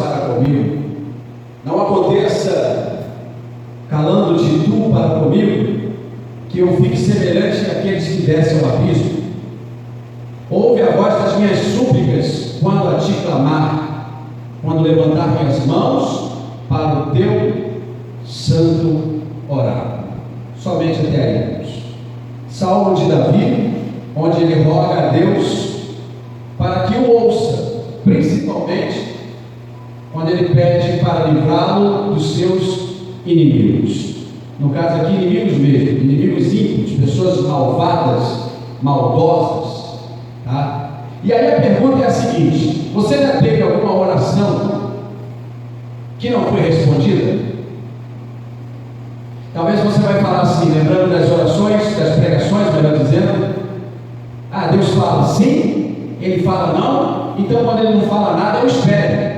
para comigo. Não aconteça, calando-te tu para comigo, que eu fique semelhante àqueles que descem ao abismo. Ouve a voz das minhas súplicas quando a ti clamar, quando levantar minhas mãos para o teu santo oráculo. Somente até aí, Deus. Salmo de Davi, onde ele roga a Deus para que o ouça, principalmente quando ele pede para livrá-lo dos seus inimigos. No caso aqui, inimigos mesmo, inimigos ímpios, pessoas malvadas, maldosas, tá? E aí a pergunta é a seguinte: você já teve alguma oração que não foi respondida? Talvez você vai falar assim, lembrando das orações, das pregações, melhor dizendo: ah, Deus fala sim, Ele fala não, então quando Ele não fala nada, eu espero.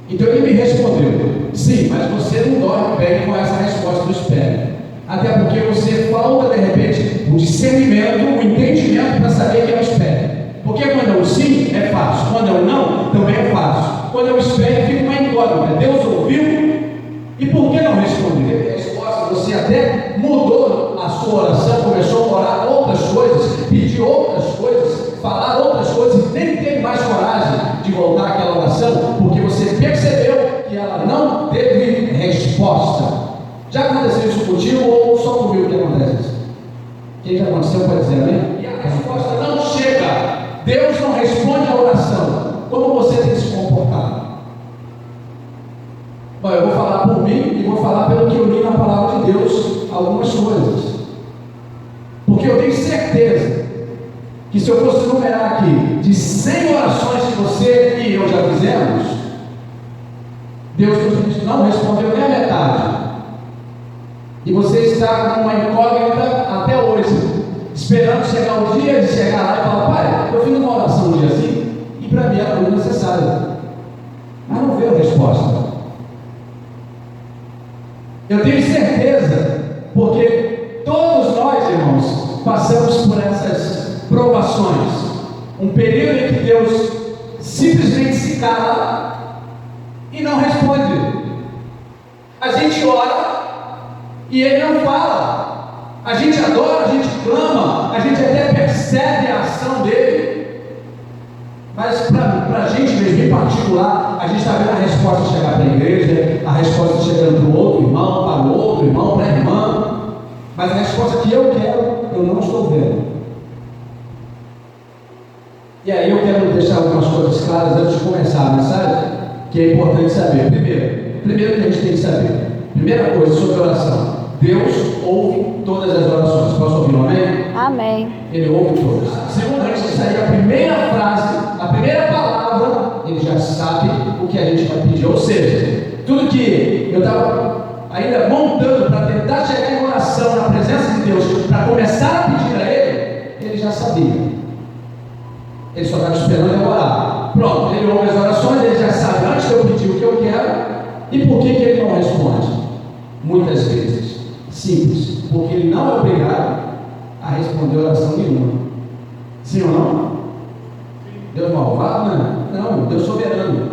Então Ele me respondeu, sim, mas você não dorme bem com essa resposta do espere. Até porque você falta de repente o discernimento, o entendimento para saber que é o espere. Porque quando é o sim, é fácil, quando é o não, também é fácil. Quando é o espere, fica uma incógnita. Deus ouviu, e por que não respondeu? A resposta, você até mudou a sua oração, começou a orar outras coisas, pedir outras coisas, falar outras coisas, e nem teve mais coragem de voltar àquela oração, porque você percebeu que ela não teve resposta. Já aconteceu isso contigo ou só comigo que acontece isso? Quem já aconteceu pode dizer amém? E a resposta não chega. Deus não responde a oração. Como você tem se comportado? Bom, eu vou falar por mim e vou falar pelo que eu li na palavra de Deus algumas coisas. Porque eu tenho certeza que se eu fosse numerar aqui de 100 orações que você e eu já fizemos, Deus não respondeu nem a metade. E você está com uma incógnita até hoje, esperando chegar o dia de chegar lá e falar: pai, eu fiz uma oração um dia assim, e para mim era muito necessária, mas não veio a resposta. Eu tenho certeza, porque todos nós, irmãos, passamos por essas provações, um período em que Deus simplesmente se cala e não responde. A gente ora e Ele não fala. A gente adora, a gente clama, a gente até percebe a ação dele, mas para a gente mesmo, em particular, a gente está vendo a resposta chegar para a igreja, a resposta chegando para o outro irmão, para o outro irmão, para a irmã, mas a resposta que eu quero, eu não estou vendo. E aí eu quero deixar algumas coisas claras antes de começar a mensagem, que é importante saber. Primeiro que a gente tem que saber, primeira coisa sobre oração: Deus ouve todas as orações. Posso ouvir um amém? Amém. Ele ouve todas. Segundo, antes de sair a primeira frase, a primeira palavra, Ele já sabe o que a gente vai pedir. Ou seja, tudo que eu estava ainda montando para tentar chegar em oração na presença de Deus, para começar a pedir a Ele já sabia. Ele só estava esperando eu orar. Pronto, Ele ouve as orações, Ele já sabe antes de eu pedir o que eu quero. E por que Ele não responde? Muitas vezes, simples, porque Ele não é obrigado a responder oração nenhuma. Sim ou não? Deus malvado? Não, Deus soberano.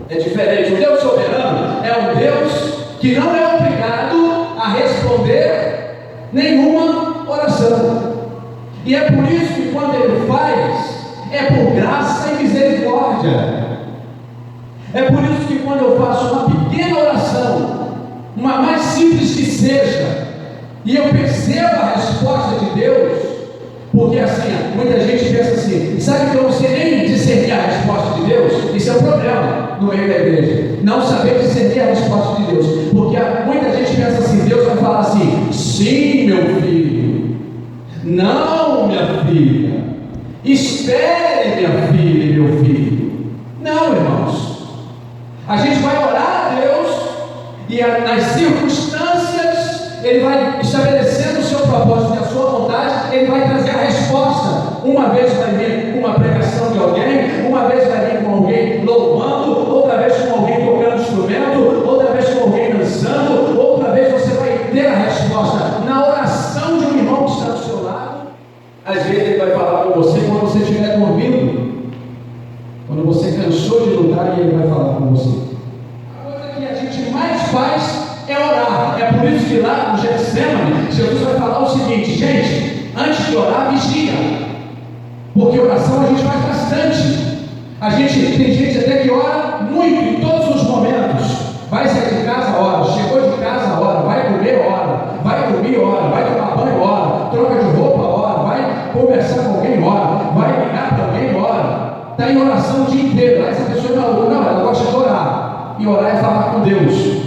É diferente. O Deus soberano é um Deus que não é obrigado a responder nenhuma oração. E é por isso que quando Ele faz, é por graça e misericórdia. É por isso que quando eu faço uma pequena oração, uma mais simples que seja, e eu percebo a resposta de Deus, porque assim, muita gente pensa assim: sabe que eu não sei nem discernir a resposta de Deus? Isso é um problema no meio da igreja, não saber discernir a resposta de Deus, porque muita gente pensa assim: Deus vai falar assim, sim meu filho, não minha filha, espere minha filha e meu filho. Não, irmãos, a gente vai orar a Deus e nas circunstâncias Ele vai estabelecendo o seu propósito e a sua vontade. Ele vai trazer a resposta. Uma vez vai vir com uma pregação de alguém, uma vez vai vir com alguém louvando, outra vez com alguém tocando instrumento, outra vez com alguém dançando, outra vez você vai ter a resposta na oração de um irmão que está do seu lado. Às vezes Ele vai falar com você quando você estiver dormindo. Quando você cansou de lutar, Ele vai falar com você. A coisa que a gente mais faz é orar. É por isso que lá no Getsemane, Jesus vai falar o seguinte: gente, antes de orar, vigia. Porque oração a gente faz bastante. Tem gente até que ora muito, em todos os momentos. Vai sair de casa, ora. Chegou de casa, ora. Vai comer, ora. Vai dormir, ora. Vai tomar banho, ora. Troca de roupa, ora. Vai conversar com alguém, ora. Vai ligar para alguém, ora. Está em oração o dia inteiro. Essa pessoa é maluca. Não, ela gosta de orar. E orar é falar com Deus.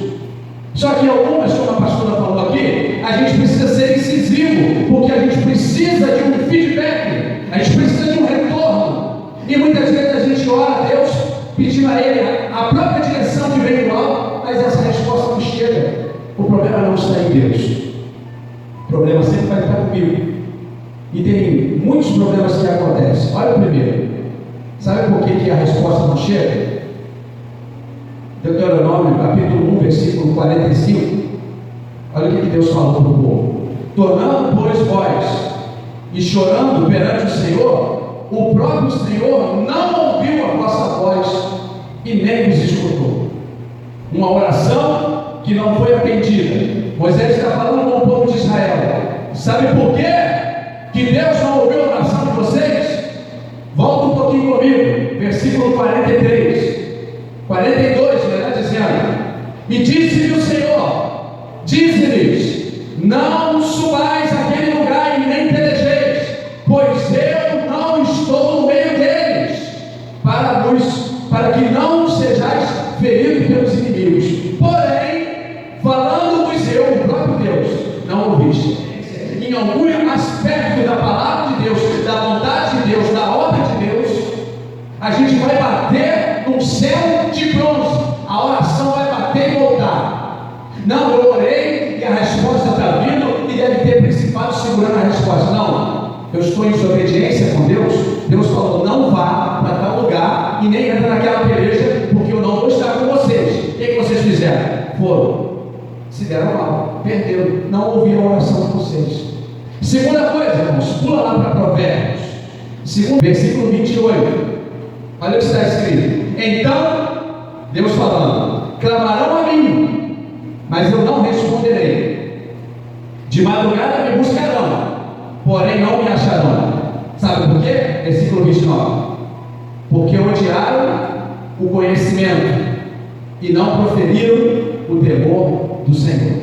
Só que algumas, como a pastora falou aqui, a gente precisa ser incisivo, porque a gente precisa de um feedback, a gente precisa de um retorno. E muitas vezes a gente ora a Deus, pedindo a Ele a própria direção que vem do alto, mas essa resposta não chega. O problema não está em Deus. O problema sempre vai estar comigo. E tem muitos problemas que acontecem. Olha o primeiro. Sabe por que a resposta não chega? Deuteronômio, capítulo 1, versículo 45. Olha o que Deus falou para o povo: tornando, pois, vós e chorando perante o Senhor, o próprio Senhor não ouviu a vossa voz e nem vos escutou. Uma oração que não foi atendida. Moisés está falando com o povo de Israel. Sabe por quê que Deus não ouviu a oração de vocês? Volta um pouquinho comigo, versículo 43. 42, melhor dizendo: e disse-lhe o Senhor, dize-lhes, não subais àquele lugar e nem pelejeis, pois eu não estou no meio deles, para que não sejais feridos pelos inimigos. Porém, falando-vos eu, o próprio Deus, não ouviste. Em algum aspecto da palavra de Deus, da vontade de Deus, da obra de Deus, a gente vai bater num céu de bronze. A oração vai bater e voltar. Não, eu orei e a resposta está vindo e deve ter principado segurando a resposta. Não, eu estou em desobediência com Deus. Deus falou: não vá para tal lugar e nem entra naquela peleja, porque eu não vou estar com vocês. O que vocês fizeram? Foram, se deram mal, perderam, não ouviram a oração de vocês. Segunda coisa, irmãos, pula lá para Provérbios, versículo 28. Olha o que está escrito: então, Deus falando, clamarão a mim, mas eu não responderei. De madrugada me buscarão, porém não me acharão. Sabe por quê? Versículo 29. Porque odiaram o conhecimento e não proferiram o temor do Senhor.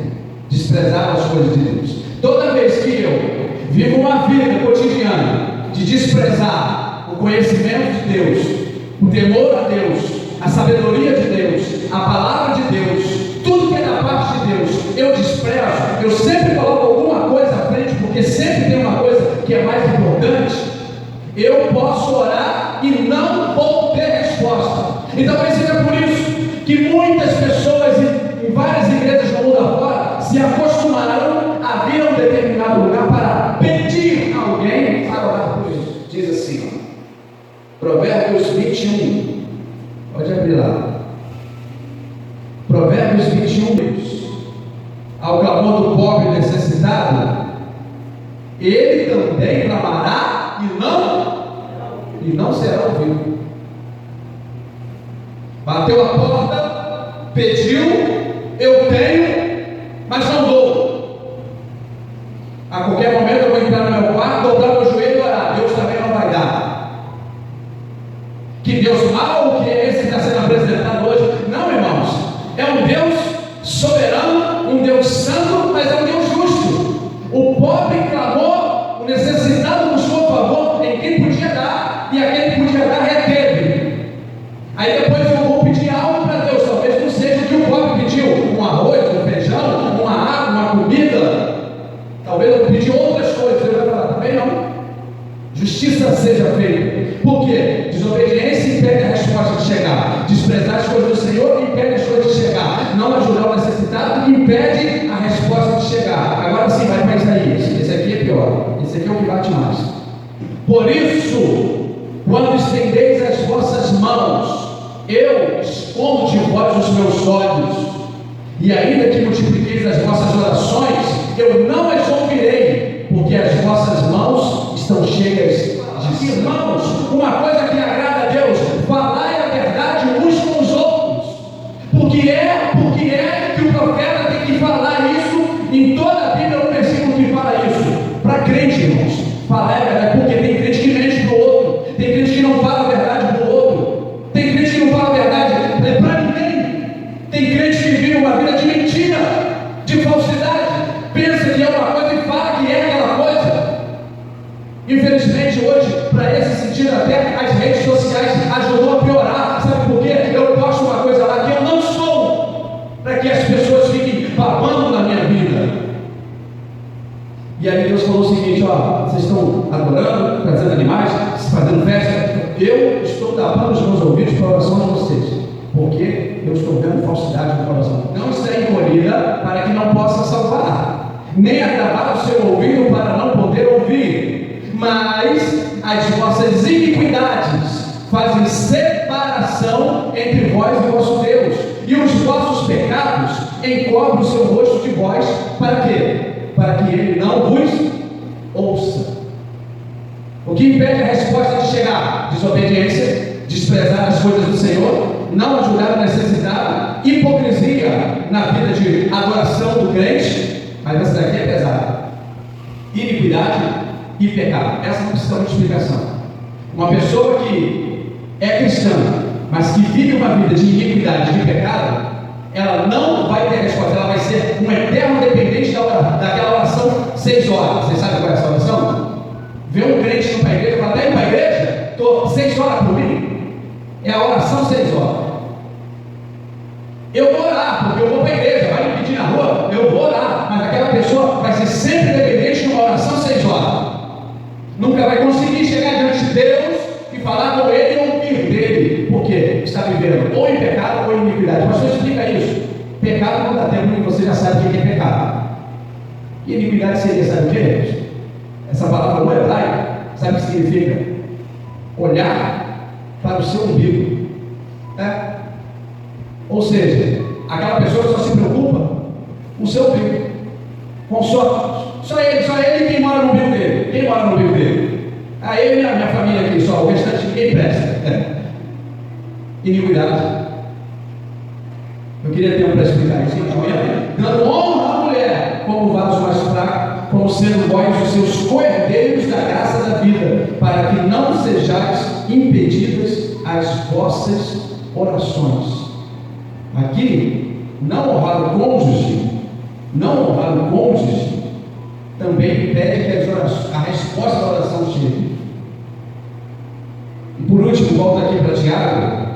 Desprezaram as coisas de Deus. Toda vez que eu vivo uma vida cotidiana de desprezar o conhecimento de Deus, o temor a Deus, a sabedoria de Deus, a palavra de Deus, tudo que é da parte de Deus, eu desprezo. Eu sempre coloco alguma coisa à frente, porque sempre tem uma coisa que é mais importante. Eu posso orar e não vou ter resposta. E talvez seja por isso que muitas pessoas em várias igrejas do mundo afora se acostumarão a vir a um determinado lugar para pedir a alguém para orar por isso. Diz assim, Provérbios 21, pode abrir lá. Provérbios 21, ao clamor do pobre necessitado, ele também clamará e não será ouvido. Bateu a porta, pediu, eu tenho, mas não dou. A qualquer momento eu vou entrar no meu quarto, dobrar meu joelho e orar. Deus também não vai dar. Que Deus mau que é esse que está sendo apresentado hoje? Não, irmãos. É um Deus soberano, um Deus santo, mas é um Deus justo. O pobre clamou, o necessitado buscou favor em quem podia dar, e aquele que podia dar reteve. Aí depois eu vou pedir algo para Deus, talvez não seja o que o pobre pediu, um arroz, um feijão, uma água, uma comida. Talvez eu pedi outras coisas, eu vou falar, também não. Justiça seja feita. Por quê? Desobediência impede a resposta de chegar. Desprezar as coisas do Senhor impede as coisas de chegar. Não ajudar o necessitado impede a resposta de chegar. Agora sim, vai para Isaías. Esse aqui é pior. Esse aqui é o que bate mais. Por isso, quando estendeis as vossas mãos, eu escondo de vós os meus olhos, e ainda que multipliqueis as vossas orações, eu não as ouvirei, porque as vossas mãos estão cheias de irmãos. Uma coisa que agrada a Deus, falar ouvidos para a oração de vocês, porque eu estou vendo falsidade no coração. Não está encolhida para que não possa salvar, nem agravar o seu ouvido para não poder ouvir, mas as vossas iniquidades fazem separação entre vós e vosso Deus, e os vossos pecados encobrem o seu rosto de vós, para quê? Para que ele não vos ouça. O que impede a resposta de chegar? Desobediência, desprezar as coisas do Senhor, não ajudar o necessitado, hipocrisia na vida de adoração do crente, mas essa daqui é pesada. Iniquidade e pecado. Essa não precisa de explicação. Uma pessoa que é cristã, mas que vive uma vida de iniquidade e de pecado, ela não vai ter resposta, ela vai ser um eterno dependente daquela oração 6 horas. Vocês sabem qual é essa oração? Vê um crente indo para a igreja, fala, está indo para a igreja? Estou 6 horas por mim. É a oração 6 horas. Eu vou orar, porque eu vou para a igreja, vai me pedir na rua, eu vou orar, mas aquela pessoa vai ser sempre dependente de uma oração 6 horas. Nunca vai conseguir chegar diante de Deus e falar com Ele ou ouvir dele, porque está vivendo ou em pecado ou em iniquidade. O pastor explica isso. Pecado não dá tempo, porque você já sabe o que é pecado. E iniquidade seria, sabe o que é? Essa palavra no hebraico, sabe o que significa? Olhar para o seu umbigo. Ou seja, aquela pessoa só se preocupa com o seu umbigo, com só ele quem mora no umbigo dele. Quem mora no umbigo dele? Eu e a minha família aqui, só o restante ninguém presta. Iniquidade. Eu queria tempo para explicar isso, dando honra à mulher como vaso mais fraco, como sendo vós os seus coerdeiros da graça da vida, para que não sejais impedidas as vossas orações. Aqui, não honrar o cônjuge também impede que a resposta da oração chegue. E por último, volta aqui para Tiago,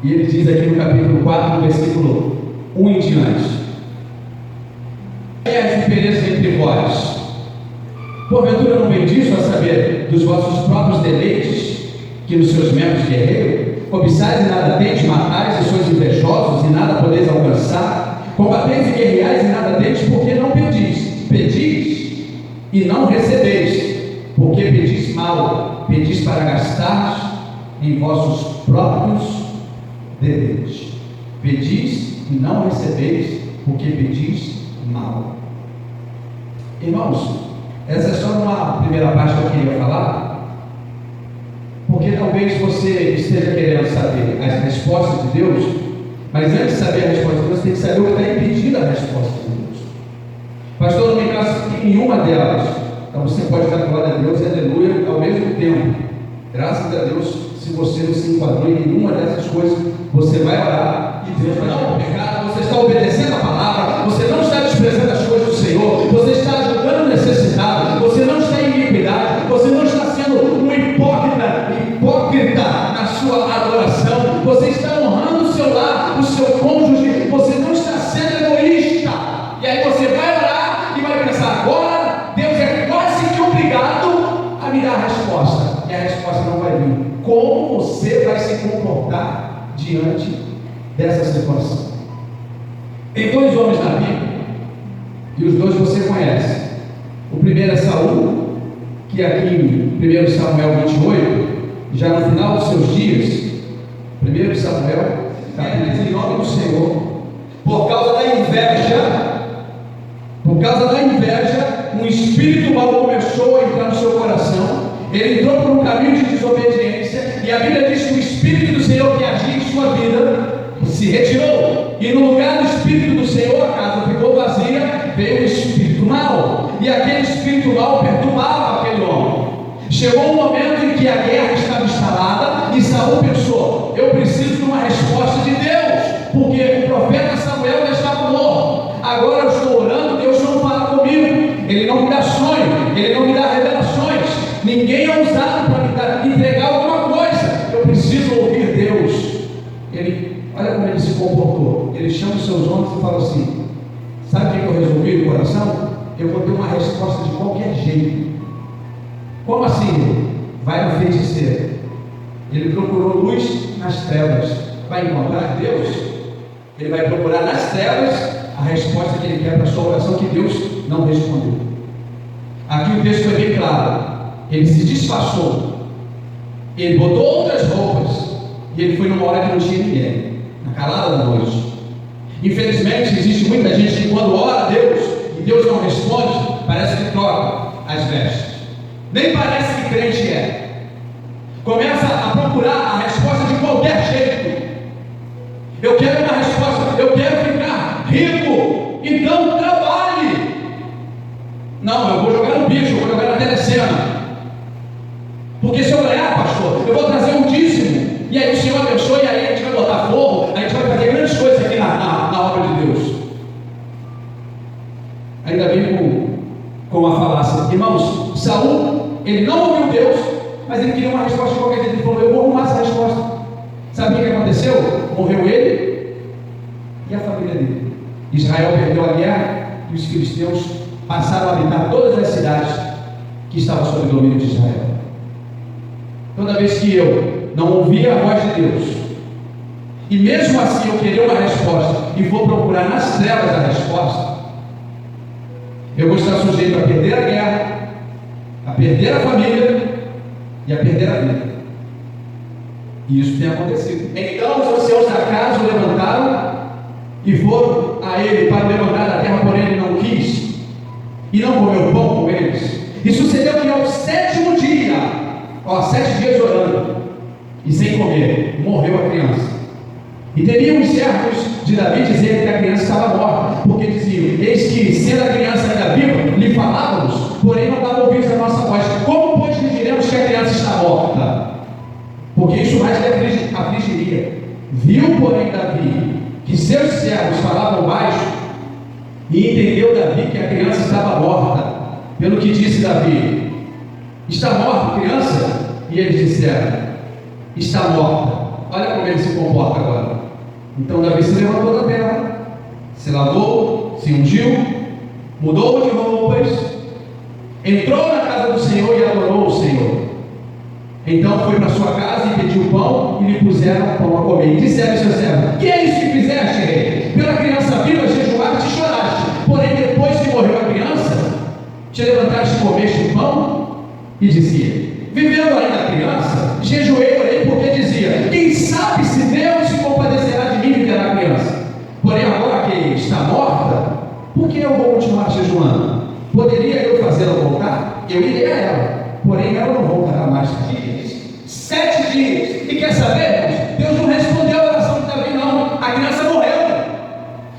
e ele diz aqui no capítulo 4, no versículo 1 em diante: é a diferença entre vós? Porventura não vem disso, a saber, dos vossos próprios deleites, que nos seus membros guerreiam? Cobiçais e nada tendes, matais e sois invejosos e nada podeis alcançar? Combateis e guerreais e nada tendes, porque não pedis? Pedis e não recebeis, porque pedis mal, pedis para gastar em vossos próprios deleites. Pedis e não recebeis, porque pedis mal. Irmãos, essa é só uma primeira parte que eu queria falar, porque talvez você esteja querendo saber as respostas de Deus, mas antes de saber a resposta de Deus, tem que saber o que está impedindo a resposta de Deus. Pastor, não me canso em nenhuma delas. Então você pode dar glória a Deus e aleluia ao mesmo tempo. Graças a Deus, se você não se enquadrou em nenhuma dessas coisas, você vai orar e Deus vai dar o pecado. Você está obedecendo a palavra, você não está desprezando as coisas do Senhor, você está ajudando o necessitado, você não está em iniquidade, você não está sendo um hipócrita na sua adoração, você está honrando o seu lar, o seu cônjuge, você não está sendo egoísta. E aí você vai orar e vai pensar, agora Deus é quase que obrigado a me dar a resposta, e a resposta não vai vir. Como você vai se comportar diante dessa situação? Tem 2 homens na Bíblia, e os 2 você conhece. O primeiro é Saul, que aqui em 1 Samuel 28, já no final dos seus dias, 1 Samuel, capítulo em nome do Senhor, por causa da inveja, um espírito mal começou a entrar no seu coração. Ele entrou por um caminho de desobediência, e a Bíblia diz que o Espírito do Senhor que agia em sua vida se retirou, e no lugar do Espírito do Senhor a casa ficou vazia, veio o espírito mal, e aquele espírito mal perturbava aquele homem. Chegou um momento em que a guerra estava instalada, e Saul pensou, eu preciso de uma resposta de Deus, porque o profeta Samuel já estava morto. Agora eu estou orando, Deus não fala comigo, Ele não me dá sonho, Ele não me dá revelações, ninguém é usado para me entregar alguma coisa, eu preciso ouvir Deus. Olha como ele se comportou. Ele chama os seus homens e fala assim, sabe o que eu resolvi no coração? Eu vou ter uma resposta de qualquer jeito. Como assim? Vai no feiticeiro. Ele procurou luz nas trevas. Vai encontrar Deus? Ele vai procurar nas trevas a resposta que ele quer para a sua oração, que Deus não respondeu. Aqui o texto foi bem claro. Ele se disfarçou, ele botou outras roupas, e ele foi numa hora que não tinha ninguém, na calada da noite. Infelizmente, existe muita gente que quando ora a Deus, e Deus não responde, parece que troca as vestes. Nem parece que crente é. Começa a procurar a resposta de qualquer jeito. Eu quero uma resposta, eu quero ficar rico, então trabalhe. Não, eu vou jogar no bicho, eu vou jogar na telecena. Porque se eu ganhar, pastor, eu vou trazer um dízimo. E aí o Senhor abençoe, e aí a gente vai botar fogo, a gente vai fazer grandes coisas aqui na obra de Deus. Ainda bem com uma falácia. Irmãos, Saul, ele não ouviu Deus, mas ele queria uma resposta de qualquer jeito. Ele falou, eu vou arrumar essa resposta. Sabe o que aconteceu? Morreu ele e a família dele. Israel perdeu a guerra e os filisteus passaram a habitar todas as cidades que estavam sob o domínio de Israel. Toda vez que eu não ouvir a voz de Deus, e mesmo assim eu querer uma resposta e vou procurar nas trevas a resposta, eu vou estar sujeito a perder a guerra, a perder a família e a perder a vida. E isso tem acontecido. Então os anciãos da casa o levantaram e foram a ele para levantar da terra, porém ele não quis e não comeu pão com eles. E sucedeu que ao 7º dia, 7 dias orando e sem comer, morreu a criança. E teriam os servos de Davi dizer que a criança estava morta, porque diziam, eis que sendo a criança ainda viva, lhe falávamos, porém não dava ouvidos à nossa voz. Como pois lhe diremos que a criança está morta? Porque isso mais lhe afligiria. Viu, porém, Davi que seus servos falavam baixo, e entendeu Davi que a criança estava morta. Pelo que disse Davi, está morta a criança? E eles disseram, está morta. Olha como ele se comporta agora. Então Davi se levantou da terra, se lavou, se ungiu, mudou de roupas, entrou na casa do Senhor e adorou o Senhor. Então foi para sua casa e pediu pão, e lhe puseram pão a comer. E disseram seus servos, que é isso que fizeste, rei? Pela criança viva jejuaste e choraste, porém depois que morreu a criança, te levantaste e comeste pão? E dizia, vivendo ainda a criança, jejuei, orei, porque dizia, quem sabe se Deus se compadecerá de mim e terá a criança. Porém agora que está morta, por que eu vou continuar jejuando? Poderia eu fazê-la voltar? Eu irei a ela, porém ela não voltará mais. 7 dias. E quer saber? Deus não respondeu a oração de Davi, não. A criança morreu.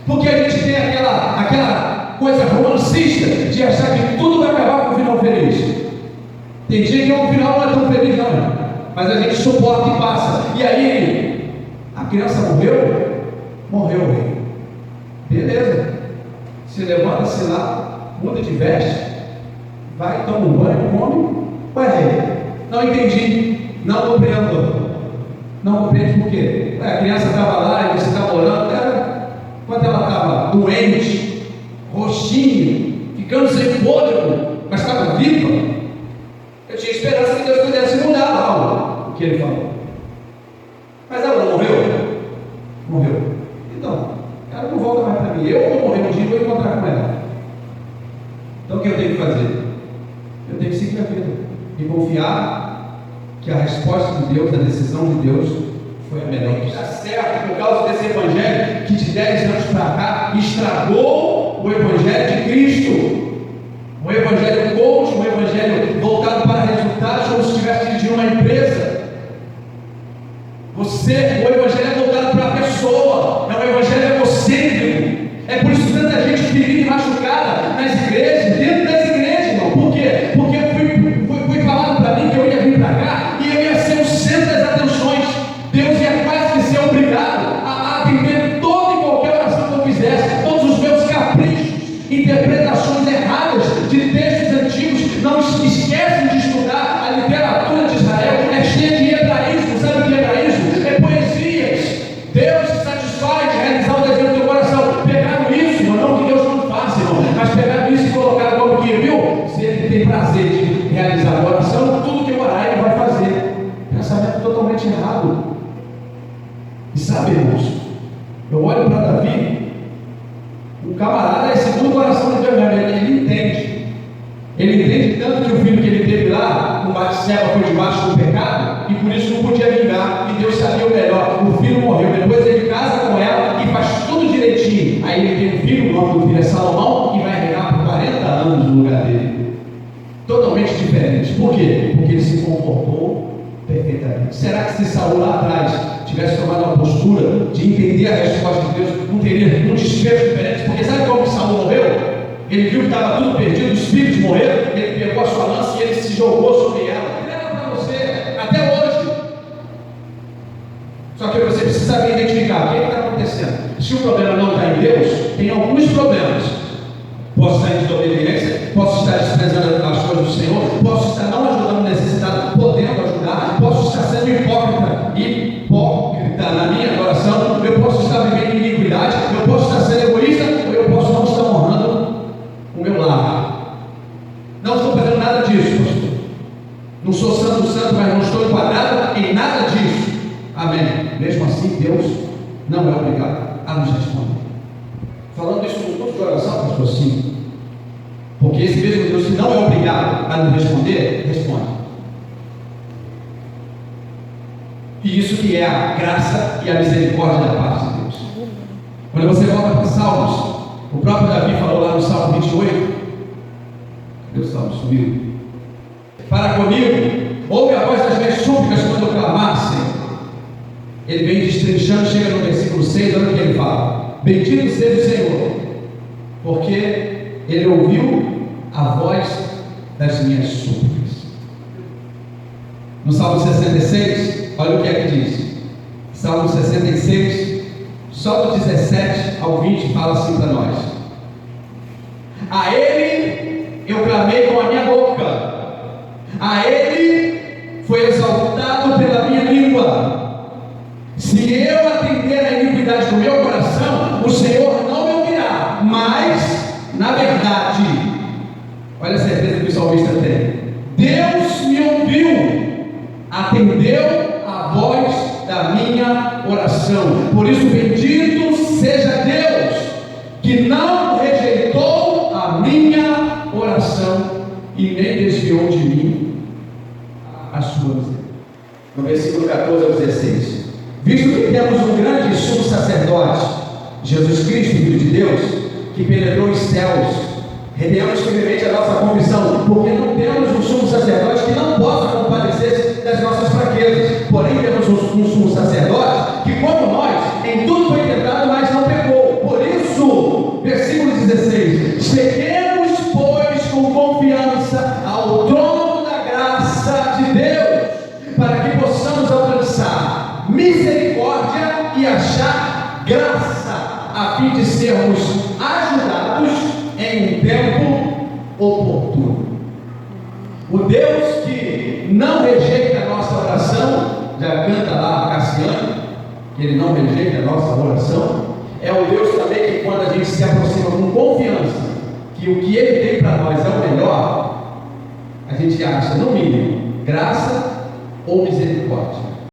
Porque a gente tem aquela coisa romancista de achar que tudo vai acabar com um final feliz. Tem dia que o final não é tão feliz, não. Mas a gente suporta e passa. E aí, a criança morreu? Morreu, rei. Beleza. Se levanta, se lá, muda de veste, vai, toma um banho, come. Ué, rei, não entendi. Não compreendo. Não compreende por quê? A criança estava lá e você estava orando. Quando ela estava doente, roxinha, ficando sem fôlego, mas estava viva, eu tinha esperança que Deus pudesse mudar algo, o que ele falou. Mas ela não morreu? Morreu. Então, ela não volta mais para mim. Eu vou morrer um dia e vou encontrar com ela. Então o que eu tenho que fazer? Eu tenho que seguir a vida e confiar que a resposta de Deus, a decisão de Deus, foi a melhor. Está certo, por causa desse evangelho que de 10 anos para cá estragou o evangelho de Cristo. Um evangelho coach, um evangelho voltado para resultados, como se estivesse dirigindo uma empresa. O evangelho é voltado para a pessoa, é um evangelho egocêntrico. É por isso que tanta gente ferida e machucada nas igrejas, dentro das igrejas, irmão. Por quê? Porque foi falado para mim que eu ia vir para cá e eu ia ser o centro das atenções. Deus ia quase que ser obrigado a atender toda e qualquer oração que eu fizesse, todos os meus caprichos, interpretações erradas de textos antigos. Não esquecem de estudar a literatura de Israel, é cheia de hebraísmo. Sabe o que é hebraísmo? É poesias. Deus se satisfaz de realizar o desejo do teu coração. Pegaram isso, irmão, não que Deus não faça, irmão, mas pegaram isso e colocaram totalmente errado. E sabe, irmãos, eu olho para Davi, o camarada é segundo o coração de Deus, ele entende. Ele entende tanto que o filho que ele teve lá, com Batseba, foi debaixo do pecado, e por isso não podia vingar, e Deus sabia o melhor. O filho morreu, depois ele casa com ela e faz tudo direitinho. Aí ele tem um filho, o nome do filho é Salomão, e vai reinar por 40 anos no lugar dele. Totalmente diferente. Por quê? Porque ele se comportou perfeitamente. Será que se Saul lá atrás tivesse tomado uma postura de entender a resposta de Deus, não teria um desfecho diferente? Porque sabe como Saul morreu? Ele viu que estava tudo perdido, os espíritos morreram, ele pegou a sua lança e ele se jogou sobre ela. Leva para você, até hoje. Só que você precisa saber identificar o que está acontecendo. Se o problema não está em Deus, tem alguns problemas. Posso estar em desobediência, posso estar desprezando as coisas do Senhor, posso estar não ajudando o necessitado, podendo ajudar, posso estar sendo hipócrita na minha adoração, eu posso estar vivendo em iniquidade, eu posso estar sendo egoísta, ou eu posso não estar honrando o meu lar. Não estou fazendo nada disso, pastor. Não sou santo, mas não estou enquadrado em nada disso. Amém. Mesmo assim, Deus não é obrigado a nos responder. Falando isso com todo o coração, pastor, sim. Porque esse mesmo Deus que não é obrigado a nos responder, responde. E isso que é a graça e a misericórdia da parte de Deus. Quando você volta para Salmos, o próprio Davi falou lá no Salmo 28. Cadê o Salmo? Subiu. Para comigo, ouve a voz das minhas súplicas quando eu clamar, Senhor. Ele vem destrinchando, chega no versículo 6, olha o que ele fala: bendito seja o Senhor, porque Ele ouviu a voz das minhas súplicas. No Salmo 66, olha o que é que diz. Salmo 66, só do 17 ao 20, fala assim para nós: a Ele eu clamei com a minha boca, a Ele foi exaltado pela minha língua. Se eu atender à iniquidade do meu coração, o Senhor não me ouvirá, mas, na verdade, olha a certeza que o salmista tem: Deus me ouviu, atendeu a voz da minha oração. Por isso, bendito seja Deus, que não rejeitou a minha oração e nem desviou de mim a sua misericórdia. No versículo 14 ao 16: visto que temos um grande sumo sacerdote, Jesus Cristo, Filho de Deus, que penetrou os céus, retenhamos firmemente a nossa confissão, porque não temos um sumo sacerdote que não possa compadecer das nossas fraquezas, porém temos um sumo sacerdote que, como nós, em tudo foi tentado, mas não pecou. Por isso, versículo 16: cheguemos, pois, com confiança ao trono da graça de Deus, para que possamos alcançar misericórdia e achar graça, a fim de sermos ajudados em um tempo oportuno. O Deus que não rejeita a nossa oração, já canta lá a Cassiano, que Ele não rejeita a nossa oração, é o Deus também que, quando a gente se aproxima com confiança que o que Ele tem para nós é o melhor, a gente acha, no mínimo, graça ou misericórdia.